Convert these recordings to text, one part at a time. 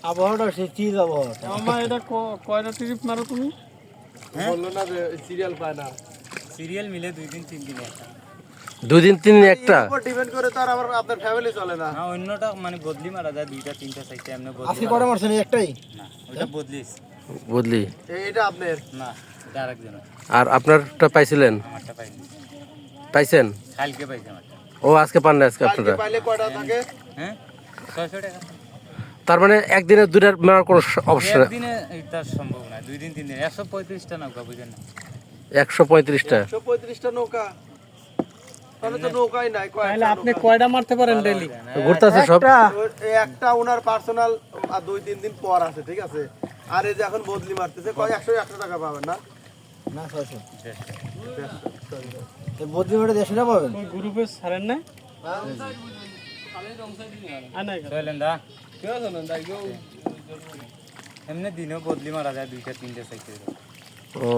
আবহাওয়াটা সেই চিজ আবহাওয়া। আমার এটা কয়টা ট্রিপ মারো তুমি? বললো না যে সিরিয়াল পায় না। সিরিয়াল মিলে 2 দিন 3 দিন একটা। 2 দিন 3 দিন একটা। এর উপর ডিপেন্ড করে তো আর আবার আপনার ফ্যামিলি চলে না। না অন্যটা মানে বদলি মারা যায় 2টা 3টা 4টা এমনি বদলি। আজকে কটা মারছেন একটাই? না ওটা বদলিস। বদলি। এটা আপনার? না এটা আরেকজন। আর আপনারটা পাইছিলেন? আমারটা পাইনি। পাইছেন? কালকে পাইছি আমারটা। ও আজকে পান না আজকে কালকে আপনারা। পাইলে কয়টা থাকে? হ্যাঁ 600 টাকা। তার মানে একদিনে দুইটা মারার কোনো অবস্থা নেই। একদিনে এটা সম্ভব না 2 দিন 3 দিন 135টা নৌকা বুঝেন না। 135টা। 135টা নৌকা। তাহলে তো নৌকাই নাই। তাহলে আপনি কয়টা মারতে পারেন ডেইলি? ঘুরতেছে সব। একটা ওনার পার্সোনাল আর 2-3 দিন পর আছে, ঠিক আছে। আর এই যে এখন বদলি মারতেছে কয় 100 টাকা পাবেন না? না 600। এই বদলি মারতে 150 পাবেন? ওই গ্রুপে ছাড়েন না? চলেন দা। এমনি দিনও বদলি মারা যায় 2টা 3টা 4টা। ও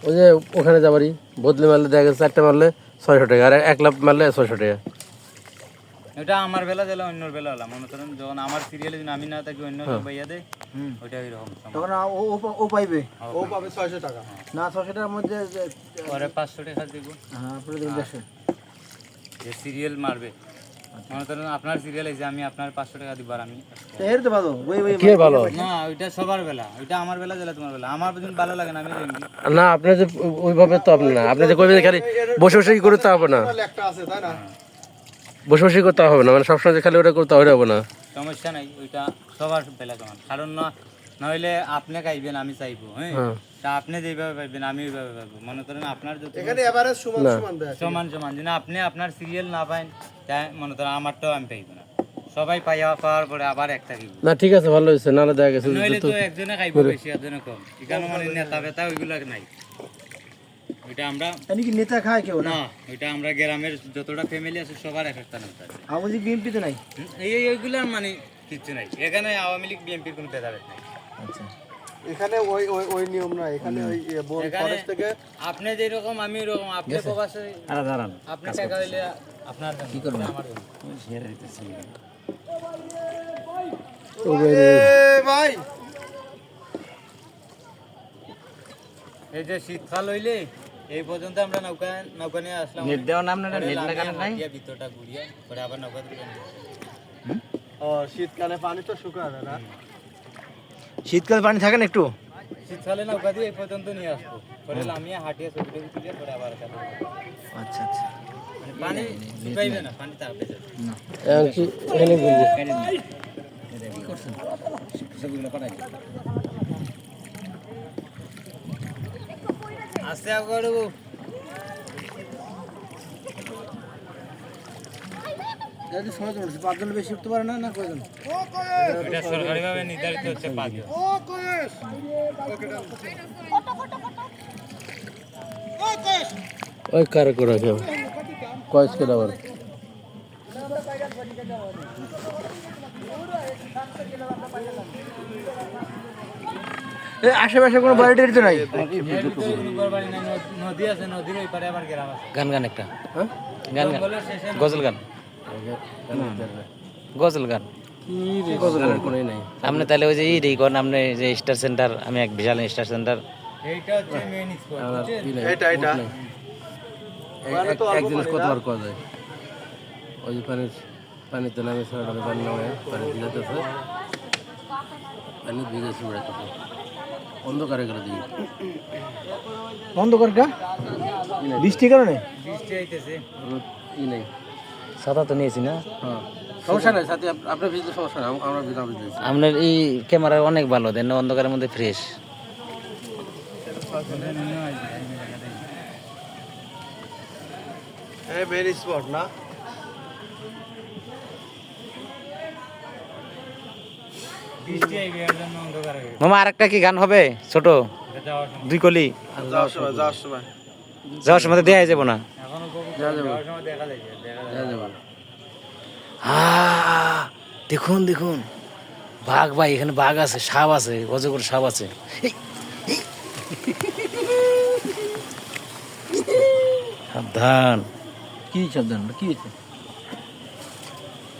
ওই যে ওখানে যাবারই বদলি মারলে দেখা গেছে 4টা মারলে 600 টাকা আর 1 লাখ মারলে 600 টাকা। এটা আমার বেলা দিলে অন্যর বেলা হলাম মনে করেন যখন আমার সিরিয়ালে যদি আমি না থাকি অন্য কেউ পাইয়া দেয় ওইটা ওইরকম তখন ও পাইবে, ও পাবে 600 টাকা। না 600 টাকার মধ্যে পরে 500 টাকা দিব। হ্যাঁ আপনারা দিন 150 যে সিরিয়াল মারবে মনে করেন আপনার সিরিয়াল এই যে আমি আপনার 500 টাকা দিব আর আমি এর তো ভালো কি ভালো না ওইটা সবার বেলা ওইটা আমার বেলা দিলে তোমার বেলা আমার যদি ভালো লাগে না আমি দেব না। আপনি যে ওইভাবে তো আপনি না, আপনি যে কইবেন খালি বসে বসে করতে তা হবে না। একটা আছে তাই না? বসে বসে করতে হবে না, মানে সবসময় যে খালি ওটা করতে হবে না। সমস্যা নাই ওইটা সবার বেলা কেমন কারণ না নইলে আপনি খাইবেন আমি চাইবো হ্যাঁ তা আপনি যেভাবে পাইবেন আমি ওইভাবে পাইবো মনে করেন আপনার যদি এখানে এভারেজ সমান সমান দেয়। সমান সমান যদি আপনি আপনার সিরিয়াল না পাইন তাই মনে করেন আমারটাও আমি পাইব না সবাই পাওয়ার পরে আবার একটা খাইব না ঠিক আছে ভালো হয়েছে, নাহলে দেখা গেছে নইলে তো একজনে খাইব বেশি একজনে কম এখানে মানে নেতা বেতা ওইগুলো নাই ওইটা আমরা এনি কি নেতা খায় কেউ না? না ওইটা আমরা গ্রামের যতটা ফ্যামিলি আছে সবার এক একটা নেতা আছে আওয়ামী লীগ বিএনপি তো নাই? এইগুলার মানে কিছু নাই এখানে আওয়ামী লীগ বিএনপির কোনো ভেদাভেদ নাই আচ্ছা এখানে ওই ওই ওই নিয়ম না, এখানে ওই বন ফরেস্ট থেকে আপনি যেরকম আমি এরকম আপনি প্রবাসে দাঁড়ান আপনি টাকা হইলে আপনার কি করবেন আমার ভাই এই যে শীতকাল হইলে এই পর্যন্ত আমরা নৌকা নিয়ে আসলাম নেট দেওয়া নাম না নেট লাগানো নাই ভিতরটা ঘুরিয়ে পরে আবার নৌকা দিলাম ও শীতকালে পানি তো শুকায় না? শীতকালে পানি থাকে না একটু? শীতকালে নৌকা দিয়ে এই পর্যন্ত নিয়ে আসবো পরে লামিয়ে হাঁটিয়ে ছবি টবি তুলে পরে আবার আচ্ছা আচ্ছা পানি শুকাইবে না পানি তাড়াতাড়ি যাবে এখানে বলবো আস্তে আগে যদি সহজ মানুষ 5 জন বেশি উঠতে পারে না, না কয়জন? এটা সরকারিভাবে নির্ধারিত হচ্ছে 5 জন ওই কারে করে কেউ কয়েস করে আবার আশেপাশে কোনো বাড়ি টাড়ি তো নাই? নদী আছে নদীর ওই পারে আবার গ্রাম আছে গান গান একটা হ্যাঁ গান গান জঙ্গলের শেষে গজল গান গজল গান কোনোই নাই। আপনি তাহলে ওই যে এই করেন আপনি যে স্টার সেন্টার আমি এক বিশাল স্টার সেন্টার এইটা হচ্ছে মেইন স্পট এটা এটা এক জিনিস কতবার করা যায় ওই যে পানিতে নামে ছাড়া পানি নামে পানি ভিজাতেছে পানি ভিজেছে উড়াতেছে অন্ধকারে করে দিই অন্ধকার কা বৃষ্টির কারণে বৃষ্টি আইতেছে ই নেই। ছাতা তো নিয়েছি না হ্যাঁ সমস্যা নাই সাথে আপনার ভিজতে সমস্যা নাই, আমরা ভিজা ভিজেছি। আপনার এই ক্যামেরা অনেক ভালো দেন অন্ধকারের মধ্যে ফ্রেশ ভেরি স্পট না? বৃষ্টি আইবে এর জন্য অন্ধকার হয়ে গেছে মামা আরেকটা কি গান হবে ছোট যাওয়ার সময় 2 কলি যাওয়ার সময় যাওয়ার সময় যাওয়ার সময় দেয়া যাবো না এখনো যাওয়ার সময় দেখা যায় দেখুন দেখুন বাঘ ভাই এখানে বাঘ আছে সাপ আছে অজগর সাপ আছে সাবধান কি সাবধান কি হয়েছে?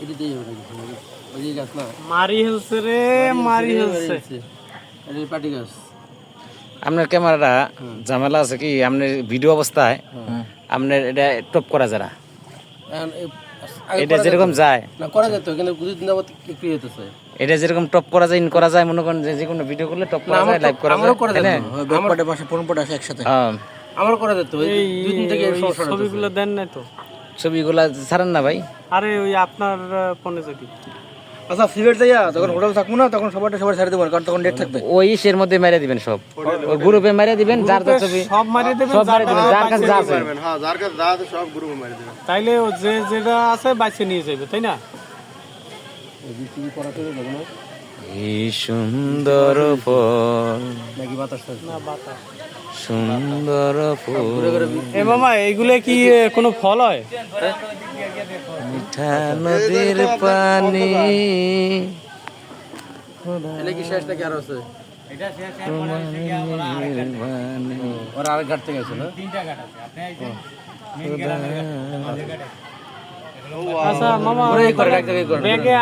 এটা দিয়ে হবে নাকি? ওই যে গাছ না মারি হেলছে রে, মারি হেলছে। এটা পাটি গাছ। আপনার ক্যামেরাটা ঝামেলা আছে কি, আপনার ভিডিও অবস্থায় আপনার এটা টপ করা যারা, এখন এটা যেরকম যায় না করা যেত, কিন্তু দুদিন যাবত কি হইতেছে। এটা যেরকম টপ করা যায়, ইন করা যায়, মনে করেন যে কোনো ভিডিও করলে টপ করা যায়, লাইভ করা যায়। আমারও করা যেত, হ্যাঁ। ব্যাকপার্টে পাশে ফোনপট আছে একসাথে। আমারও করা যেত, ওই দুই দিন থেকে এই সমস্যাটা হইতেছে। ছবিগুলো দেন নাই তো? ছবিগুলা ছাড়েন না ভাই। আরে ওই আপনার ফোনে যদি আচ্ছা সিলেট যাইয়া যখন হোটেল থাকবো না, তখন সবার ছেড়ে দেবো, কারণ তখন ডেট থাকবে। ওই ইসের মধ্যে মেরে দিবেন সব, ওই গ্রুপে মেরে দিবেন, যার যার ছবি সব মারিয়ে দেবেন, সব মেরে দিবেন, যার কাছে যা আছে। হ্যাঁ, যার কাছে যা আছে সব গ্রুপে মারি দেবেন। তাইলে ও যে যেটা আছে বাইছে নিয়ে যাবে, তাই না? এই সুন্দর ফল, নাকি বাতাস থাকবে না বাতাস। সুন্দর ফুল, এ মামা এইগুলো কি কোনো ফল হয়? মিঠা নদীর পানি, এটা কি শেষ নাকি আরো আছে? এটা শেষ এরপরে হচ্ছে কি আবার আরেকটা পানি। ওরা আরেক ঘাট থেকে আছে না? 3টা ঘাট আছে। আপনি আইছেন মেইন গ্রামের ঘাট, আমাদের ঘাট আছে। আচ্ছা মামা ওরা এই করে, এক জায়গায় করে। ব্যাগে